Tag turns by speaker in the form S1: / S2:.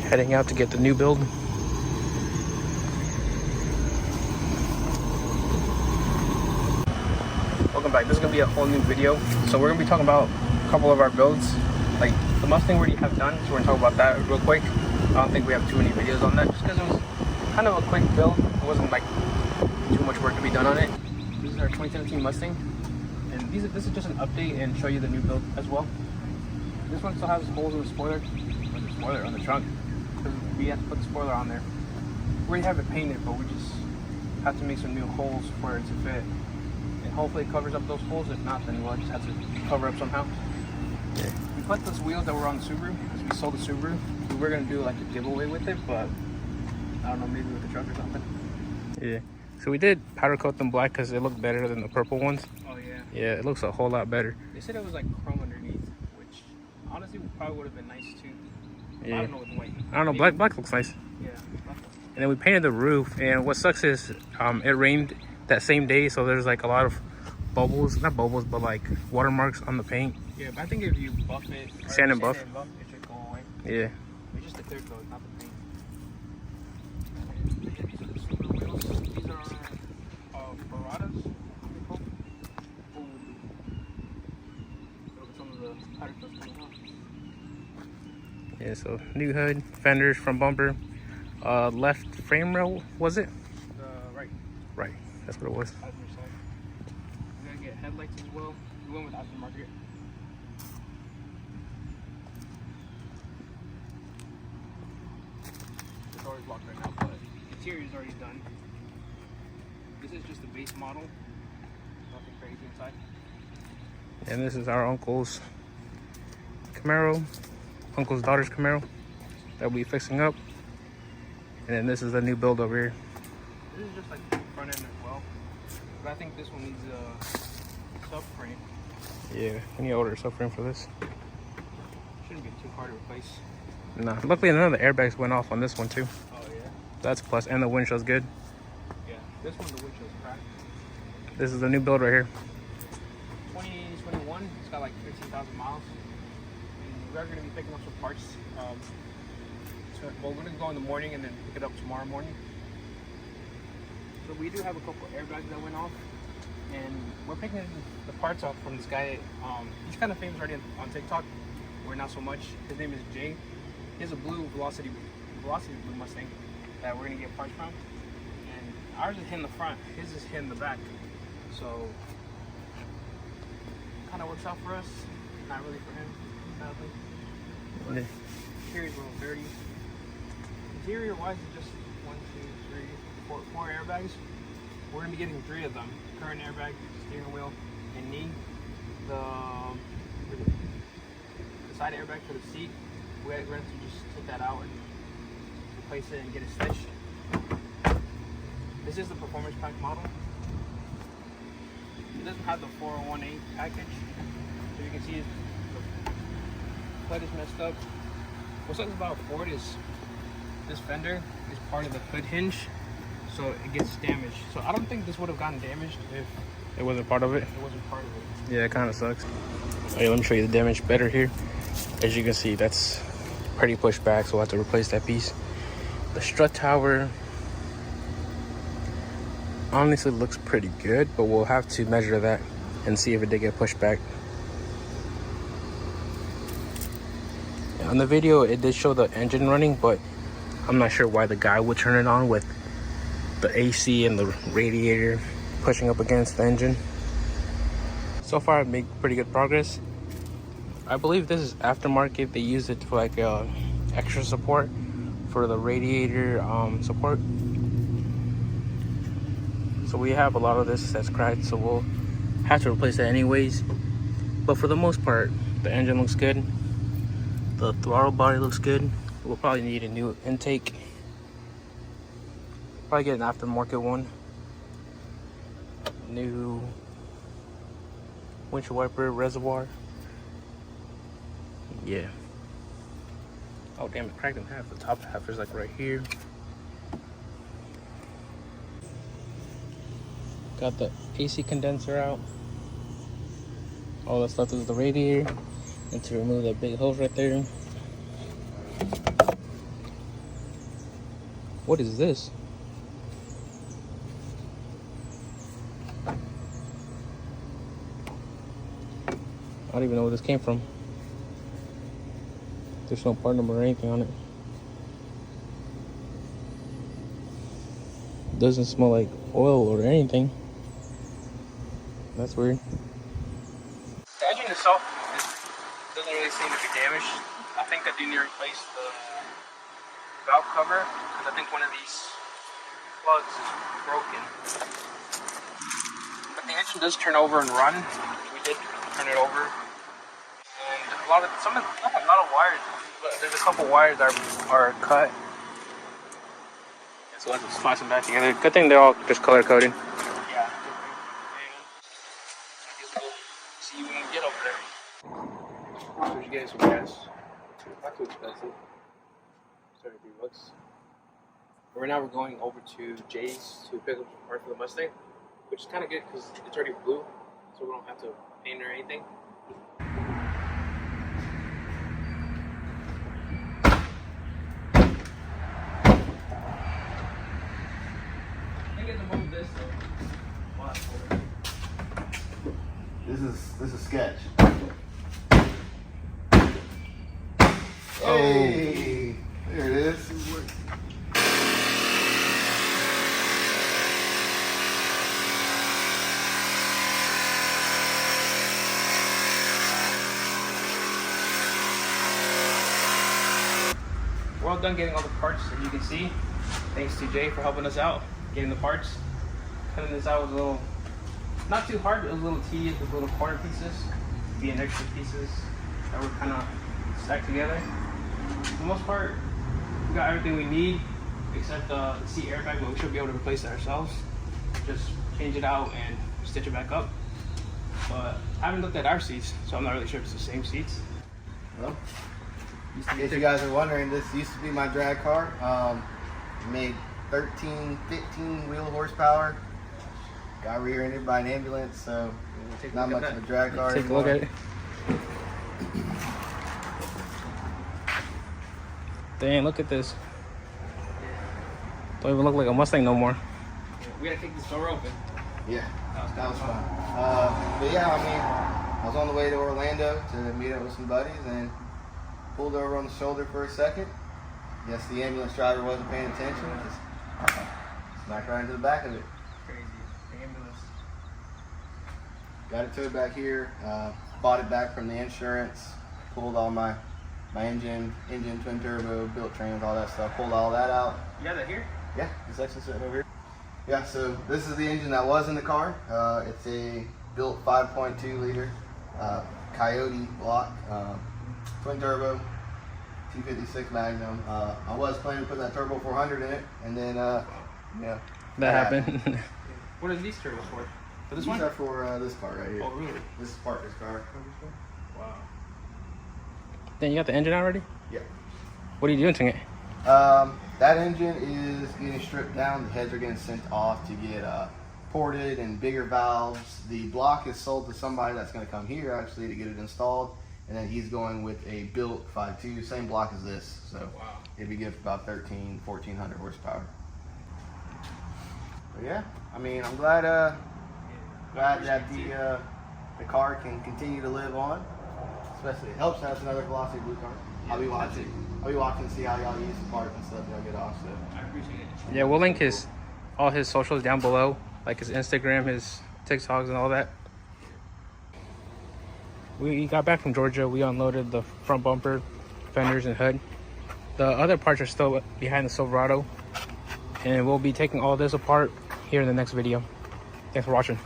S1: heading out to get the new build. Welcome back. This is gonna be a whole new video. So we're gonna be talking about a couple of our builds. Like the Mustang we already have done, so we're gonna talk about that real quick. I don't think we have too many videos on that, just because it was kind of a quick build. It wasn't like too much work to be done on it. This is our 2017 Mustang, and this is just an update and show you the new build as well. This one still has holes in the spoiler, on the trunk, because we have to put the spoiler on there. We already have it painted, but we just have to make some new holes for it to fit. And hopefully it covers up those holes. If not, then we'll just have to cover up somehow. Yeah. We put those wheels that were on the Subaru, because we sold the Subaru. We were going to do like a giveaway with it, but I don't know, maybe with the truck or something. Yeah. So we did powder coat them black because it looked better than the purple ones. Oh yeah. Yeah, it looks a whole lot better. They said it was like chrome underneath, which honestly probably would have been nice too. Yeah. I don't know with white. I don't know. Black looks nice. Yeah. And then we painted the roof, and what sucks is it rained that same day, so there's like a lot of bubbles, not bubbles, but like watermarks on the paint. Yeah, but I think if you buff it, sand and buff, it should go away. Yeah. It's just the clear coat, not the paint. These are the Subaru wheels. These are Baradas. Some of the powder coats coming off. Yeah, so new hood, fenders, front bumper, left frame rail, was it? Right. Right, that's what it was. We're gonna get headlights as well. We went with aftermarket. It's always locked right now, but the interior is already done. This is just the base model. Nothing crazy inside. And this is our uncle's Camaro. Uncle's daughter's Camaro that we'll be fixing up. And then this is the new build over here. This is just like the front end as well. But I think this one needs a subframe. Yeah, we need to order a subframe for this. Shouldn't be too hard to replace. Nah, luckily none of the airbags went off on this one too. Oh yeah? That's a plus, and the windshield's good. Yeah, this one the windshield's cracked. This is the new build right here. 2021, it's got like 15,000 miles. We're going to be picking up some parts. Well, we're going to go in the morning and then pick it up tomorrow morning. So we do have a couple airbags that went off, and we're picking the parts up from this guy. He's kind of famous already on TikTok. We're not so much. His name is Jay. He has a blue Velocity blue Mustang that we're going to get parts from. And ours is hit in the front. His is hit in the back. So kind of works out for us. Not really for him. Sadly. But interior's a little dirty. Interior wise is just 4 airbags. We're gonna be getting 3 of them. Current airbag, steering wheel, and knee. The side airbag for the seat. We're going to just take that out and replace it and get it stitched. This is the performance pack model. It doesn't have the 401A package. So you can see hood is messed up. What sucks about Ford is this fender is part of the hood hinge, so it gets damaged. So I don't think this would have gotten damaged if it wasn't part of it. It wasn't part of it. Yeah, it kind of sucks. Okay, let me show you the damage better here. As you can see, that's pretty pushed back, so we'll have to replace that piece. The strut tower honestly looks pretty good, but we'll have to measure that and see if it did get pushed back. On the video, it did show the engine running, but I'm not sure why the guy would turn it on with the AC and the radiator pushing up against the engine. So far, I've made pretty good progress. I believe this is aftermarket. They use it for like extra support for the radiator support. So we have a lot of this that's cracked, so we'll have to replace that anyways. But for the most part, the engine looks good. The throttle body looks good. We'll probably need a new intake. Probably get an aftermarket one. New windshield wiper reservoir. Yeah. Oh damn, it cracked in half. The top half is like right here. Got the AC condenser out. All that's left is the radiator. And to remove that big hose right there. What is this? I don't even know where this came from. There's no part number or anything on it. Doesn't smell like oil or anything. That's weird. The engine itself doesn't really seem to be damaged. I think I do need to replace the valve cover because I think one of these plugs is broken. But the engine does turn over and run. We did turn it over, and a lot of wires. But there's a couple wires that are cut. So let's just slide them back together. Good thing they're all just color coded. Yeah. See you when we get over there. So we should get some gas. Not too expensive. $33. But right now we're going over to Jay's to pick up some parts for the Mustang, which is kind of good because it's already blue, so we don't have to paint or anything.
S2: This is sketch.
S3: Hey,
S2: there it is.
S1: We're all done getting all the parts, as you can see. Thanks to Jay for helping us out, getting the parts. Cutting this out was a little, not too hard, but it was a little tedious with little corner pieces, being extra pieces that were kind of stacked together. For the most part, we got everything we need, except the seat airbag, but we should be able to replace it ourselves. Just change it out and stitch it back up. But I haven't looked at our seats, so I'm not really sure if it's the same seats.
S2: Well, if you guys are wondering, this used to be my drag car. Made 13, 15 wheel horsepower. Got rear-ended by an ambulance, so not much of a drag car
S1: Take
S2: anymore.
S1: a look at it. Dang, look at this. Don't even look like a Mustang no more. We gotta kick this door open.
S2: Yeah, that was fun. But yeah, I mean, I was on the way to Orlando to meet up with some buddies and pulled over on the shoulder for a second. Guess the ambulance driver wasn't paying attention. Just smacked right into the back of it.
S1: Crazy. The ambulance.
S2: Got it towed back here. Bought it back from the insurance. Pulled all my engine, twin turbo, built trans, all that stuff. Pulled all that out.
S1: You got that here?
S2: Yeah, it's actually sitting over here. Yeah, so this is the engine that was in the car. It's a built 5.2 liter Coyote block, twin turbo, 256 Magnum. I was planning to put that turbo 400 in it, and then yeah,
S1: That happened. What are these turbos for? For this one?
S2: These are for this car right here.
S1: Oh, really?
S2: This is Parker's car.
S1: Wow. Then you got the engine out already?
S2: Yeah.
S1: What are you doing to it?
S2: That engine is getting stripped down. The heads are getting sent off to get ported and bigger valves. The block is sold to somebody that's going to come here actually to get it installed, and then he's going with a built 5.2, same block as this. So
S1: Wow.
S2: it'd be good for about 1,400 horsepower. But yeah, I mean, I'm glad that the car can continue to live on. Especially, it helps to have another Velocity blue car. I'll be watching to see how y'all use the parts and stuff y'all get off. So
S1: I appreciate it. Yeah, we'll link all his socials down below, like his Instagram, his TikToks, and all that. We got back from Georgia. We unloaded the front bumper, fenders, and hood. The other parts are still behind the Silverado, and we'll be taking all this apart here in the next video. Thanks for watching.